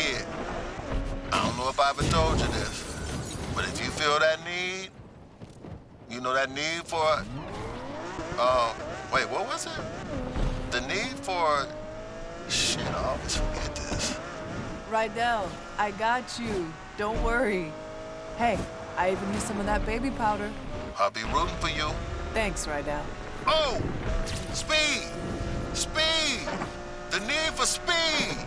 kid. I don't know if I ever told you this, but if you feel that need, you know that need for, wait, what was it? The need for, shit, I always forget this. Rydell, I got you. Don't worry. Hey, I even used some of that baby powder. I'll be rooting for you. Thanks, Rydell. Oh! Speed! Speed! The need for speed!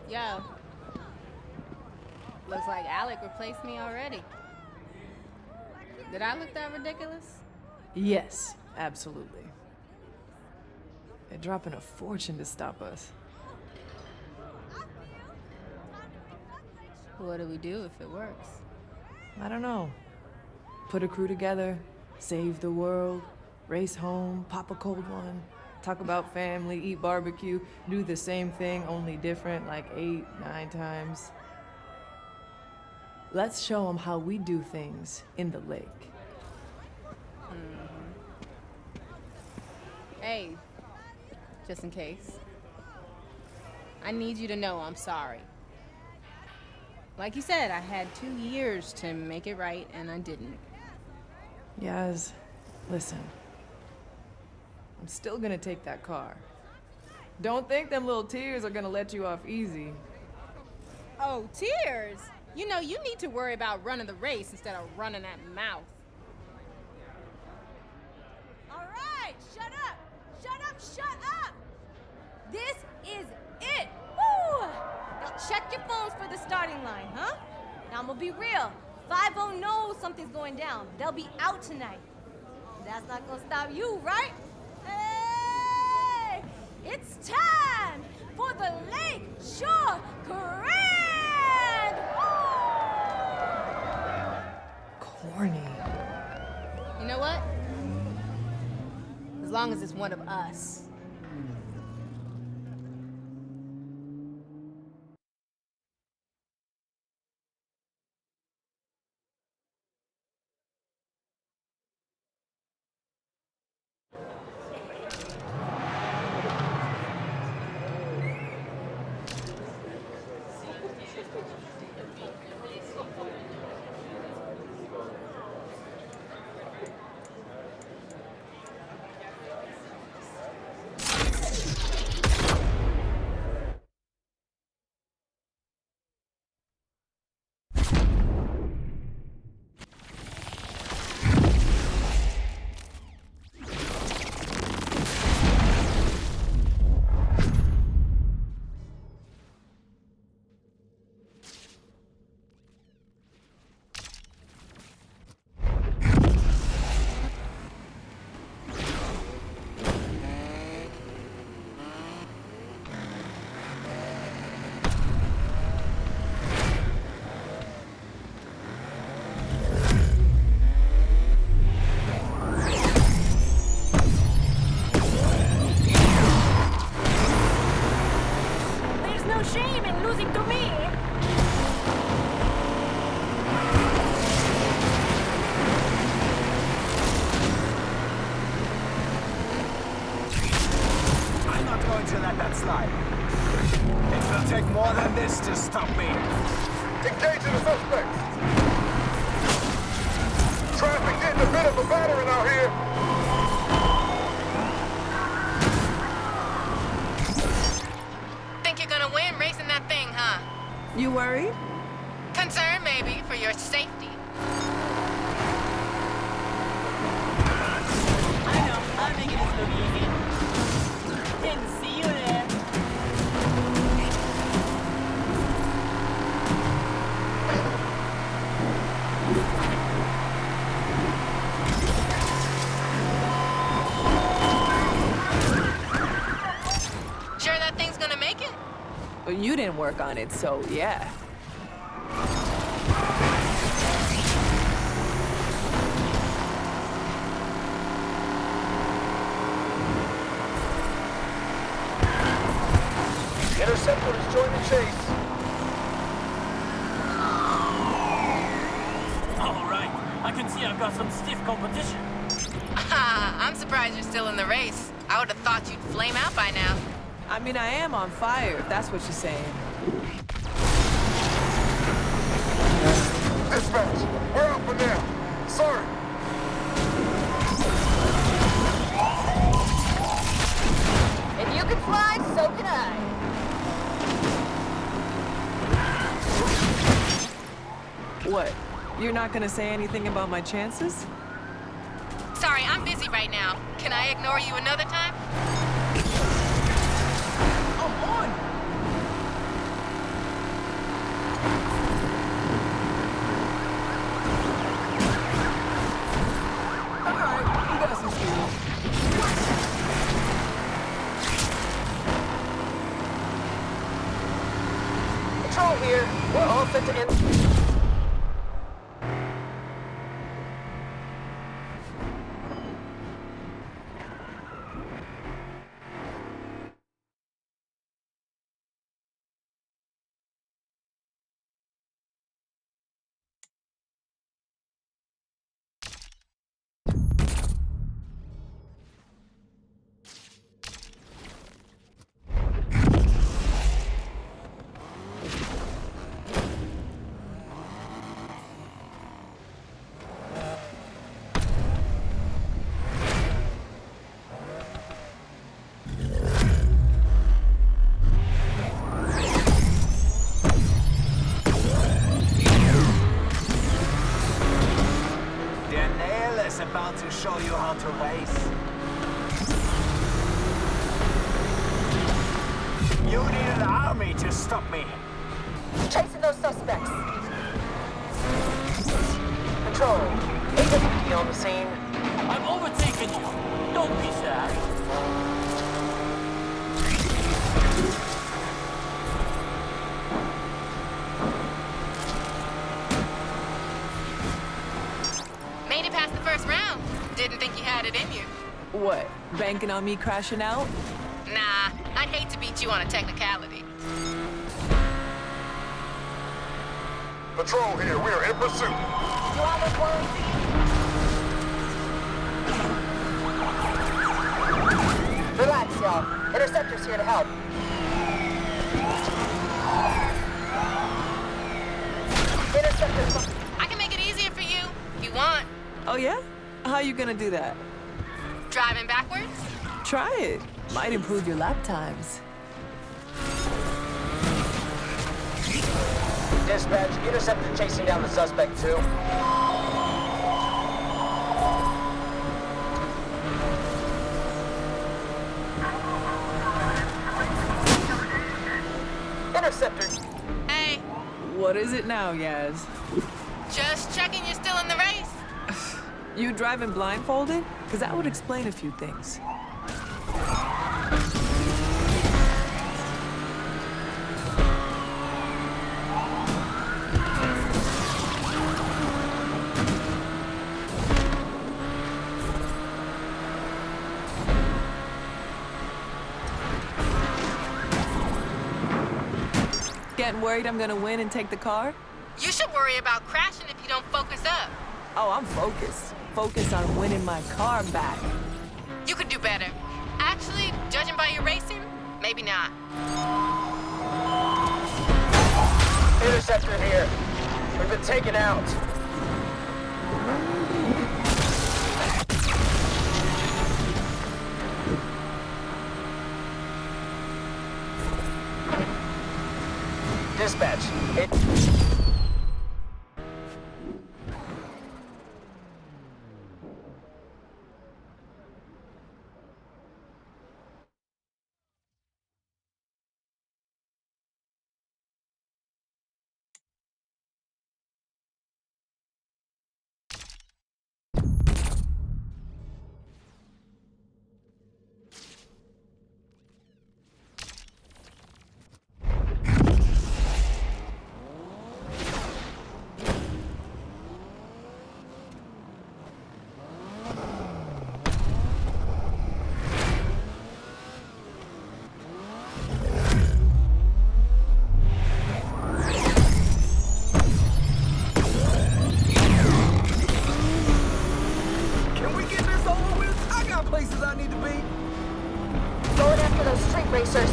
Yo. Looks like Alec replaced me already. Did I look that ridiculous? Yes, absolutely. They're dropping a fortune to stop us. What do we do if it works? I don't know. Put a crew together, save the world, race home, pop a cold one, talk about family, eat barbecue, do the same thing, only different, like 8, 9 times. Let's show them how we do things in the lake. Hey, just in case. I need you to know I'm sorry. Like you said, I had 2 years to make it right, and I didn't. Yaz, listen. I'm still gonna take that car. Don't think them little tears are gonna let you off easy. Oh, tears? You know, you need to worry about running the race instead of running that mouth. All right, shut up! Shut up, shut up! This is it! Woo! Now check your phones for the starting line, huh? Now I'm gonna be real. 5-0 knows something's going down. They'll be out tonight. That's not gonna stop you, right? Hey! It's time for the Lakeshore Grand! Corny. You know what? As long as it's one of us. To stop me. Engaging the suspects. Traffic getting a bit of a battering out here. Think you're gonna win racing that thing, huh? You worried? Concerned, maybe, for your safety. And you didn't work on it, so yeah. Interceptor has joined the chase. All right. I can see I've got some stiff competition. I'm surprised you're still in the race. I would have thought you'd flame out by now. I mean, I am on fire, if that's what you're saying. Dispatch, we're out for now. Sorry. If you can fly, so can I. What? You're not gonna say anything about my chances? Sorry, I'm busy right now. Can I ignore you another time? I'm on! Alright, you got some skills. Control here. We're all set to end. About to show you how to race. You need an army to stop me. Chasing those suspects. Control. AWP on the scene. I've overtaken you. Don't be sad. Made it past the first round. Didn't think you had it in you. What? Banking on me crashing out? Nah, I'd hate to beat you on a technicality. Patrol here, we are in pursuit. You almost won. Relax, y'all. Interceptor's here to help. Interceptor's... I can make it easier for you, if you want. Oh yeah? How you gonna do that? Driving backwards? Try it. Might improve your lap times. Dispatch, Interceptor chasing down the suspect, too. Interceptor. Hey, What is it now, Yaz? just checking you're still in the race. You driving blindfolded? Because that would explain a few things. Getting worried I'm gonna win and take the car? You should worry about crashing if you don't focus up. Oh, I'm focused. Focused on winning my car back. You could do better. Actually, judging by your racing, maybe not. Interceptor here. We've been taken out. Dispatch. places I need to be. Going after those street racers.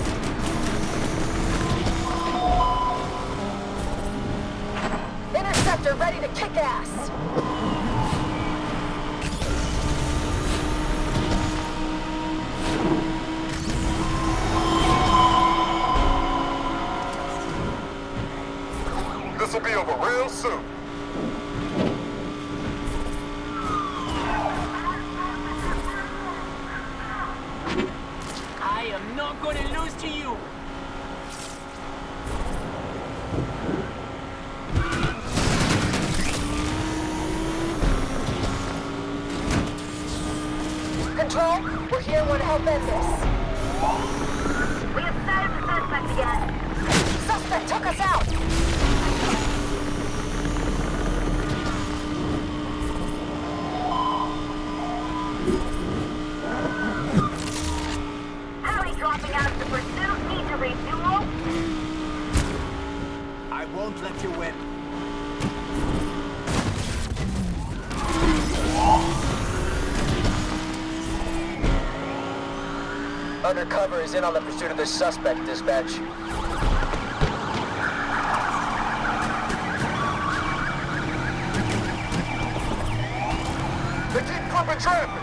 Interceptor ready to kick ass. This'll be over real soon. I am not gonna lose to you. Control, we're here and want to help end this. We have sighted the suspect again. Suspect took us out. Howdy dropping out of the pursuit. Need to refuel. I won't let you win. Undercover is in on the pursuit of this suspect, dispatch. They keep clipping traffic.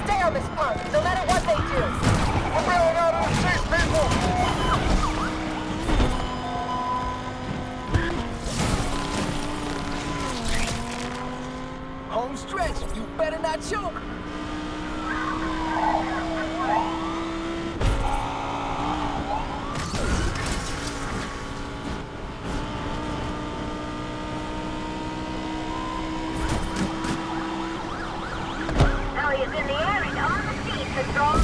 Stay on this punk, no matter what they do. We're bailing out of the chase, people. Home stretch, you better not choke. Elliot's in the air and on the scene, Control.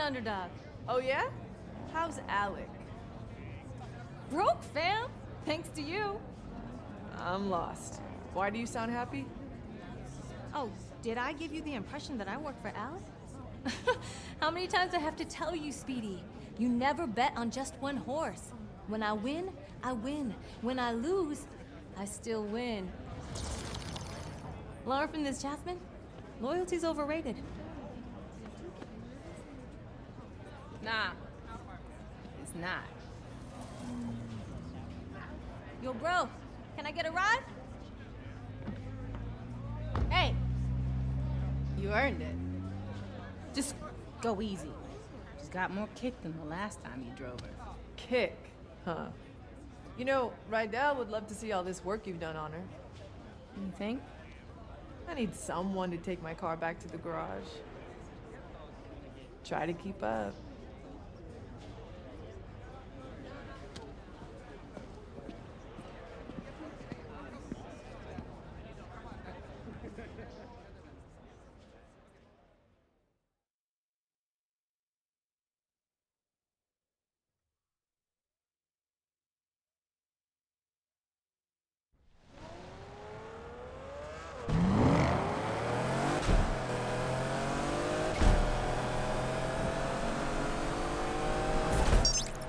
underdog. Oh, yeah? How's Alec? Broke, fam. Thanks to you. I'm lost. Why do you sound happy? Oh, did I give you the impression that I work for Alec? How many times do I have to tell you, Speedy? You never bet on just one horse. When I win, I win. When I lose, I still win. Learn from this, Jasmine. Loyalty's overrated. Nah, it's not. Yo, bro, can I get a ride? Hey, You earned it. Just go easy. She's got more kick than the last time you drove her. Kick, huh? You know, Rydell would love to see all this work you've done on her. You think? I need someone to take my car back to the garage. Try to keep up.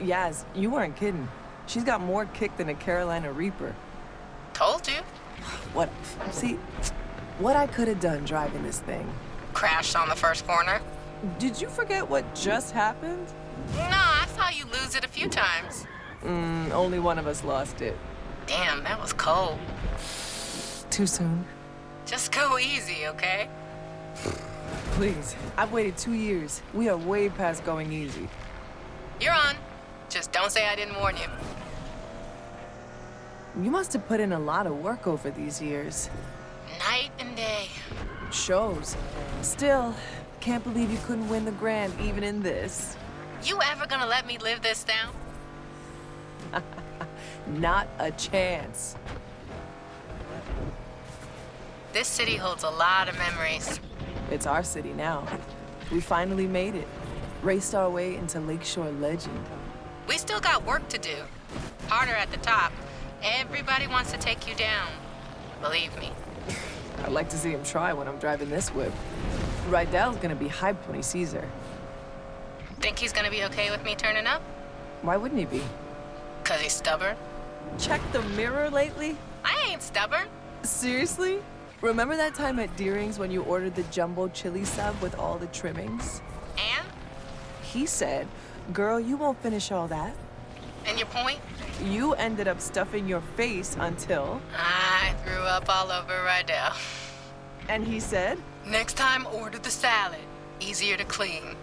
Yaz, you weren't kidding. She's got more kick than a Carolina Reaper. Told you. What? See, what I could have done driving this thing. Crashed on the first corner. Did you forget what just happened? No, I saw you lose it a few times. Only one of us lost it. Damn, that was cold. Too soon. Just go easy, okay? Please, I've waited 2 years. We are way past going easy. You're on. Just don't say I didn't warn you. You must have put in a lot of work over these years. Night and day. Shows. Still, can't believe you couldn't win the Grand even in this. You ever gonna let me live this down? Not a chance. This city holds a lot of memories. It's our city now. We finally made it. Raced our way into Lakeshore legend. We still got work to do. Harder at the top. Everybody wants to take you down. Believe me. I'd like to see him try when I'm driving this whip. Rydell's gonna be hyped when he sees her. Think he's gonna be okay with me turning up? Why wouldn't he be? 'Cause he's stubborn? Checked the mirror lately? I ain't stubborn. Seriously? Remember that time at Deering's when you ordered the jumbo chili sub with all the trimmings? And? He said, girl, you won't finish all that. And your point? You ended up stuffing your face until... I threw up all over Rydell. And he said? Next time, order the salad. Easier to clean.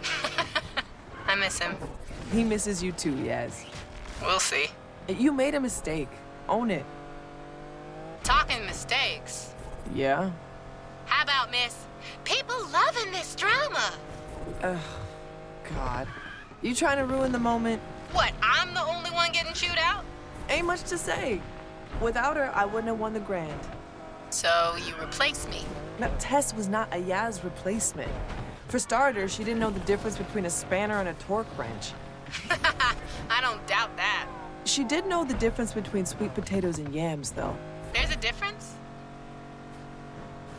I miss him. He misses you too, Yaz. We'll see. You made a mistake. Own it. Talking mistakes. Yeah? How about, miss? People loving this drama. Ugh, God. You trying to ruin the moment? What, I'm the only one getting chewed out? Ain't much to say. Without her, I wouldn't have won the Grand. So you replace me? Now, Tess was not a Yaz replacement. For starters, she didn't know the difference between a spanner and a torque wrench. I don't doubt that. She did know the difference between sweet potatoes and yams, though. There's a difference?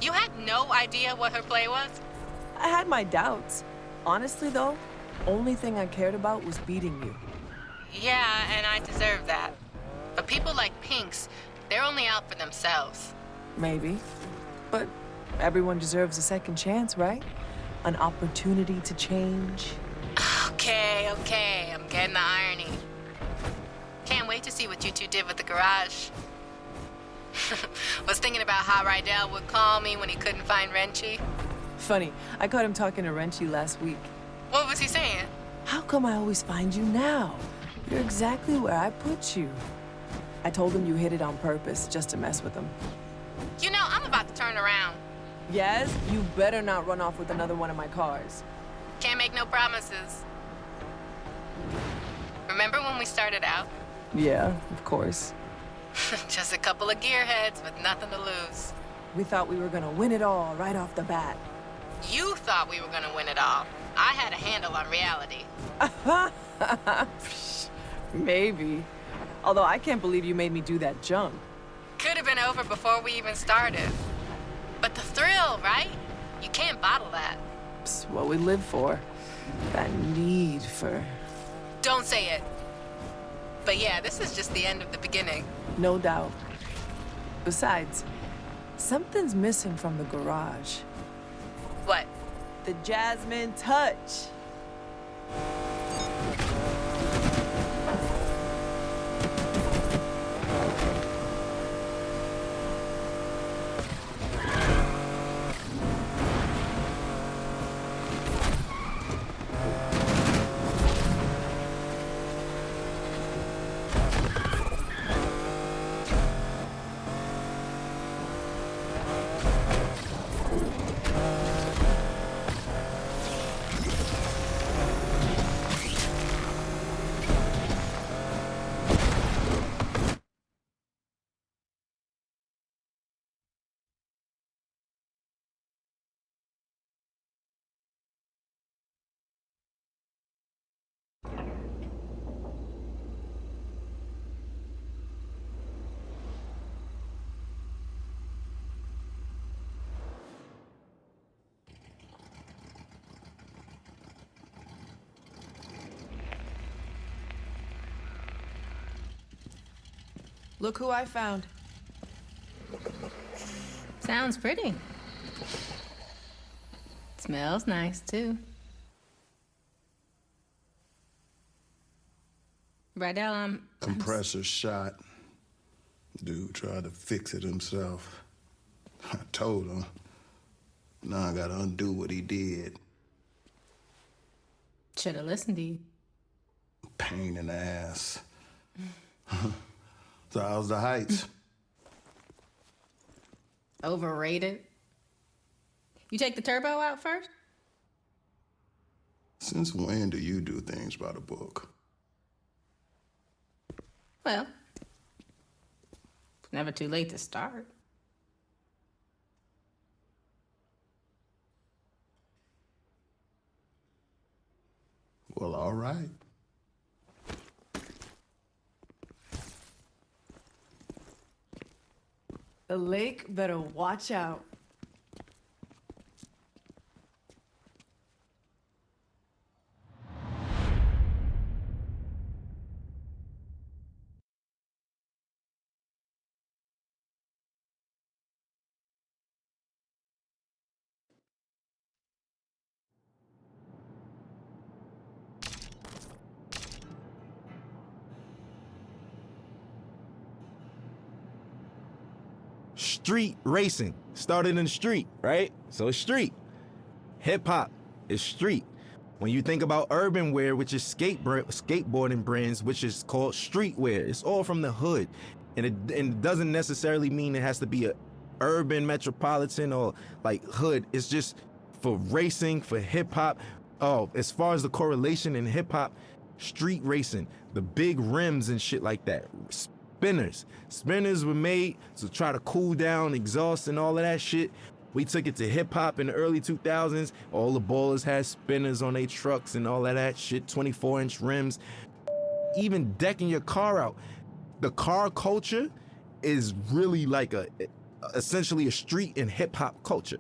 You had no idea what her play was? I had my doubts. Honestly, though, only thing I cared about was beating you. Yeah, and I deserve that. But people like Pinks, they're only out for themselves. Maybe. But everyone deserves a second chance, right? An opportunity to change. Okay, I'm getting the irony. Can't wait to see what you two did with the garage. Was thinking about how Rydell would call me when he couldn't find Renchi. Funny, I caught him talking to Renchi last week. What was he saying? How come I always find you now? You're exactly where I put you. I told him you hit it on purpose, just to mess with him. You know, I'm about to turn around. Yaz, you better not run off with another one of my cars. Can't make no promises. Remember when we started out? Yeah, of course. Just a couple of gearheads with nothing to lose. We thought we were gonna win it all right off the bat. You thought we were gonna win it all. I had a handle on reality. Maybe. Although I can't believe you made me do that jump. Could have been over before we even started. But the thrill, right? You can't bottle that. It's what we live for. That need for... Don't say it. But yeah, this is just the end of the beginning. No doubt. Besides, something's missing from the garage. What? The Jasmine touch. Look who I found. Sounds pretty. Smells nice, too. Rydell, Compressor shot. Dude tried to fix it himself. I told him. Now I gotta undo what he did. Should have listened to you. Pain in the ass. So how's the heights? Overrated. You take the turbo out first? Since when do you do things by the book? Well, it's never too late to start. Well, all right. The lake better watch out. Street racing started in the street, right? So it's street. Hip hop is street. When you think about urban wear, which is skateboarding brands, which is called streetwear, it's all from the hood. And it doesn't necessarily mean it has to be a urban metropolitan or like hood. It's just for racing, for hip hop. Oh, as far as the correlation in hip hop, street racing, the big rims and shit like that. Spinners. Spinners were made to try to cool down exhaust and all of that shit. We took it to hip hop in the early 2000s. All the ballers had spinners on their trucks and all of that shit, 24-inch rims. Even decking your car out. The car culture is really like essentially a street and hip hop culture.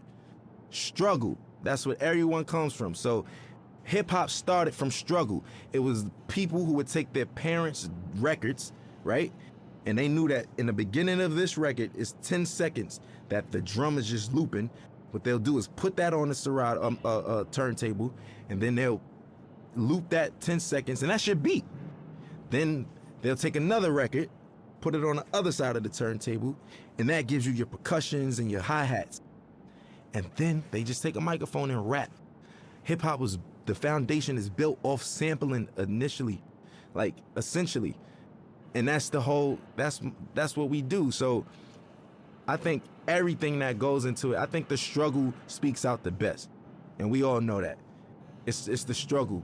Struggle. That's what everyone comes from. So hip hop started from struggle. It was people who would take their parents' records, right? And they knew that in the beginning of this record, it's 10 seconds that the drum is just looping. What they'll do is put that on the Serato turntable, and then they'll loop that 10 seconds, and that's your beat. Then they'll take another record, put it on the other side of the turntable, and that gives you your percussions and your hi-hats. And then they just take a microphone and rap. Hip-hop was, the foundation is built off sampling initially, like essentially. And that's the whole, that's what we do. So I think everything that goes into it, I think the struggle speaks out the best. And we all know that. It's the struggle.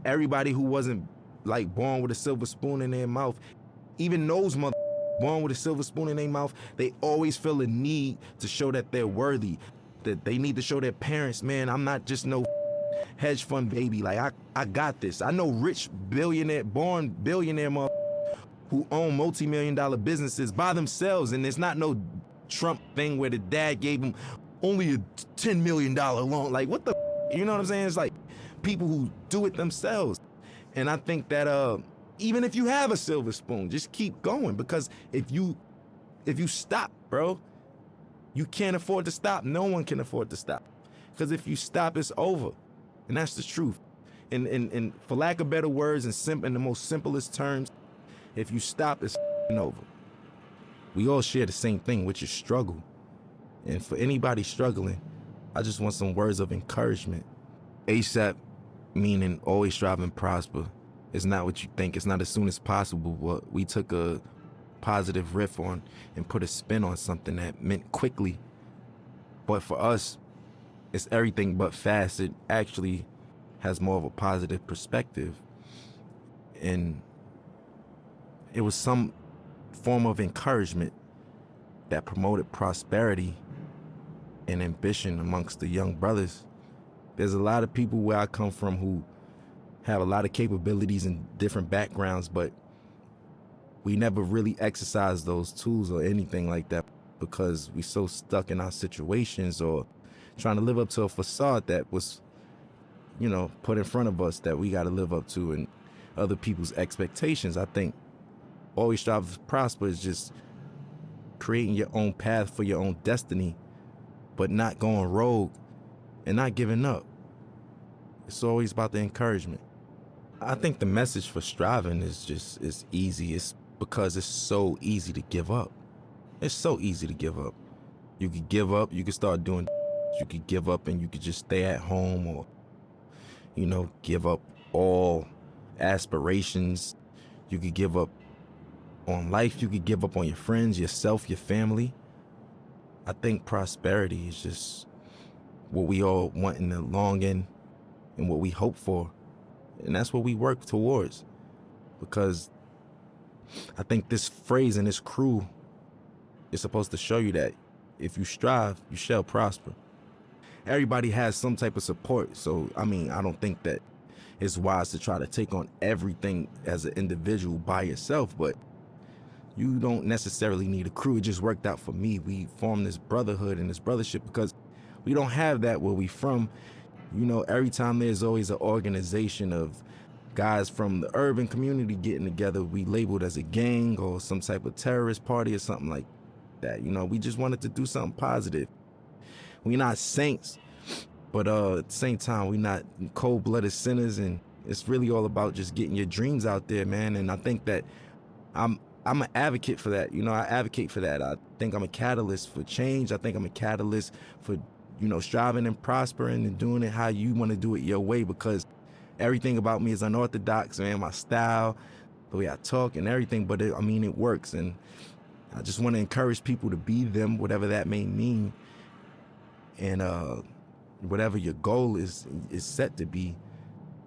Everybody who wasn't like born with a silver spoon in their mouth, even those born with a silver spoon in their mouth, they always feel a need to show that they're worthy, that they need to show their parents, man, I'm not just no hedge fund baby. Like, I got this. I know rich born billionaire who own multi-million-dollar businesses by themselves, and it's not no Trump thing where the dad gave him only a $10 million loan. Like, what the, you know what I'm saying? It's like people who do it themselves. And I think that even if you have a silver spoon, just keep going, because if you stop, bro, you can't afford to stop. No one can afford to stop, because if you stop, it's over, and that's the truth. And for lack of better words, in the most simplest terms, if you stop, it's over. We all share the same thing, which is struggle. And for anybody struggling, I just want some words of encouragement. ASAP, meaning always strive and prosper. It's not what you think. It's not as soon as possible. But we took a positive riff on and put a spin on something that meant quickly. But for us, it's everything but fast. It actually has more of a positive perspective. And it was some form of encouragement that promoted prosperity and ambition amongst the young brothers. There's a lot of people where I come from who have a lot of capabilities and different backgrounds, but we never really exercise those tools or anything like that because we so stuck in our situations or trying to live up to a facade that was, put in front of us that we got to live up to and other people's expectations. I think always strive to prosper is just creating your own path for your own destiny, but not going rogue and not giving up. It's always about the encouragement. I think the message for striving is easy. It's because it's so easy to give up. It's so easy to give up. You could give up, you could start doing, you could give up and you could just stay at home or, give up all aspirations. You could give up on life, you could give up on your friends, yourself, your family. I think prosperity is just what we all want in the long end and what we hope for. And that's what we work towards. Because I think this phrase and this crew is supposed to show you that if you strive, you shall prosper. Everybody has some type of support. So, I don't think that it's wise to try to take on everything as an individual by yourself, but you don't necessarily need a crew. It just worked out for me. We formed this brotherhood and this brothership because we don't have that where we from. Every time there's always an organization of guys from the urban community getting together, we labeled as a gang or some type of terrorist party or something like that. We just wanted to do something positive. We're not saints, but at the same time, we're not cold-blooded sinners, and it's really all about just getting your dreams out there, man. And I think that I'm an advocate for that. I advocate for that. I think I'm a catalyst for change. I think I'm a catalyst for, striving and prospering and doing it how you want to do it your way, because everything about me is unorthodox, man. My style, the way I talk and everything, but it works. And I just want to encourage people to be them, whatever that may mean. And whatever your goal is set to be,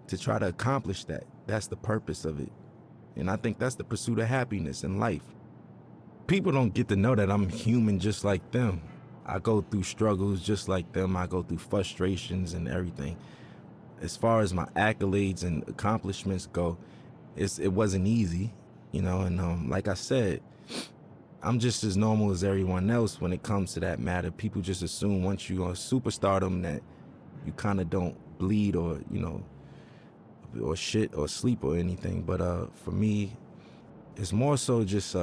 to try to accomplish that. That's the purpose of it. And I think that's the pursuit of happiness in life. People don't get to know that I'm human just like them. I go through struggles just like them. I go through frustrations and everything. As far as my accolades and accomplishments go, it wasn't easy, and like I said, I'm just as normal as everyone else when it comes to that matter. People just assume once you're on superstardom that you kind of don't bleed or, or shit or sleep or anything. But for me, it's more so just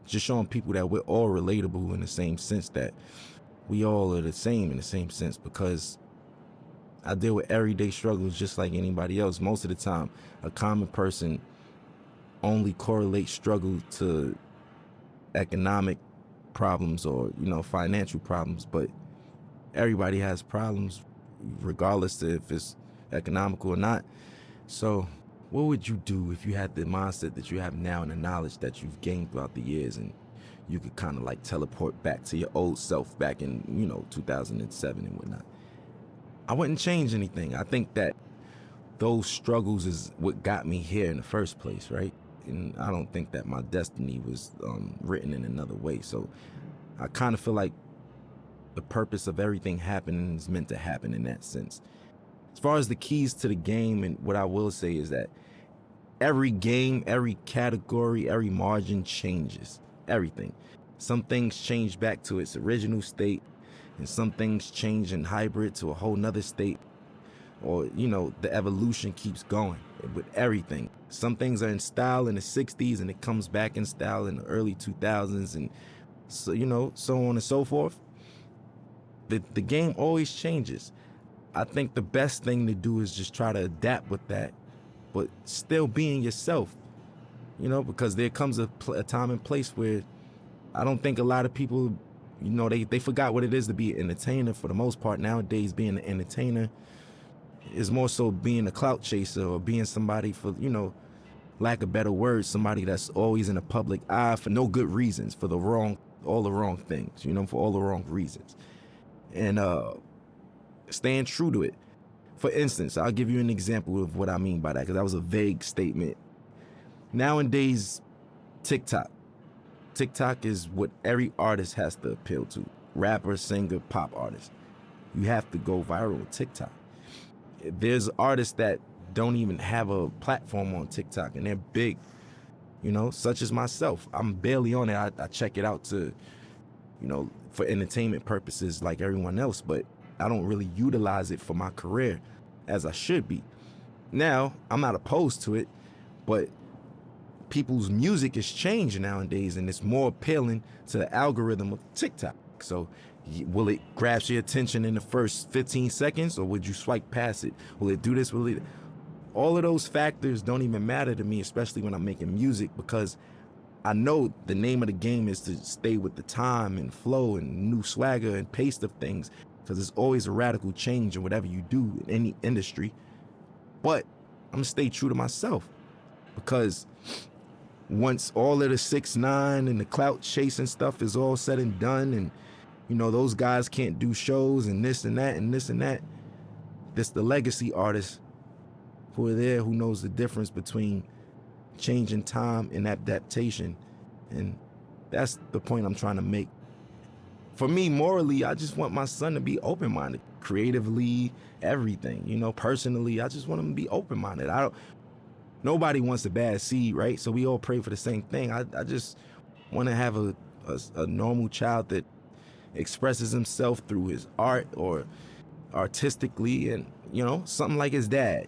just showing people that we're all relatable in the same sense, that we all are the same in the same sense, because I deal with everyday struggles just like anybody else. Most of the time, a common person only correlates struggle to economic problems or, financial problems, but everybody has problems regardless if it's economical or not. So what would you do if you had the mindset that you have now and the knowledge that you've gained throughout the years, and you could kind of like teleport back to your old self back in, 2007 and whatnot? I wouldn't change anything. I think that those struggles is what got me here in the first place, right? And I don't think that my destiny was written in another way. So I kind of feel like the purpose of everything happening is meant to happen in that sense. As far as the keys to the game, and what I will say is that every game, every category, every margin changes. Everything. Some things change back to its original state, and some things change in hybrid to a whole nother state. Or, you know, the evolution keeps going with everything. Some things are in style in the 60s, and it comes back in style in the early 2000s, and so, you know, so on and so forth. The game always changes. I think the best thing to do is just try to adapt with that, but still being yourself, you know, because there comes a time and place where I don't think a lot of people, you know, they forgot what it is to be an entertainer for the most part. Nowadays, being an entertainer is more so being a clout chaser or being somebody, for, you know, lack of better words, somebody that's always in the public eye for no good reasons, for all the wrong things, you know, for all the wrong reasons. And staying true to it. For instance, I'll give you an example of what I mean by that, because that was a vague statement. Nowadays, TikTok is what every artist has to appeal to. Rapper, singer, pop artist. You have to go viral with TikTok. There's artists that don't even have a platform on TikTok, and they're big, you know, such as myself. I'm barely on it. I check it out to, you know, for entertainment purposes like everyone else, but I don't really utilize it for my career as I should be. Now, I'm not opposed to it, but people's music is changing nowadays, and it's more appealing to the algorithm of TikTok. So will it grab your attention in the first 15 seconds, or would you swipe past it? Will it do this? All of those factors don't even matter to me, especially when I'm making music, because I know the name of the game is to stay with the time and flow and new swagger and pace of things, because there's always a radical change in whatever you do in any industry. But I'm gonna stay true to myself, because once all of the 6ix9ine and the clout chasing stuff is all said and done, and, you know, those guys can't do shows and this and that and this and that, this the legacy artists who are there, who knows the difference between changing time and adaptation. And that's the point I'm trying to make. For me, morally, I just want my son to be open-minded, creatively, everything, you know, personally. I just want him to be open-minded. Nobody wants a bad seed, right? So we all pray for the same thing. I just want to have a normal child that expresses himself through his art or artistically, and, you know, something like his dad.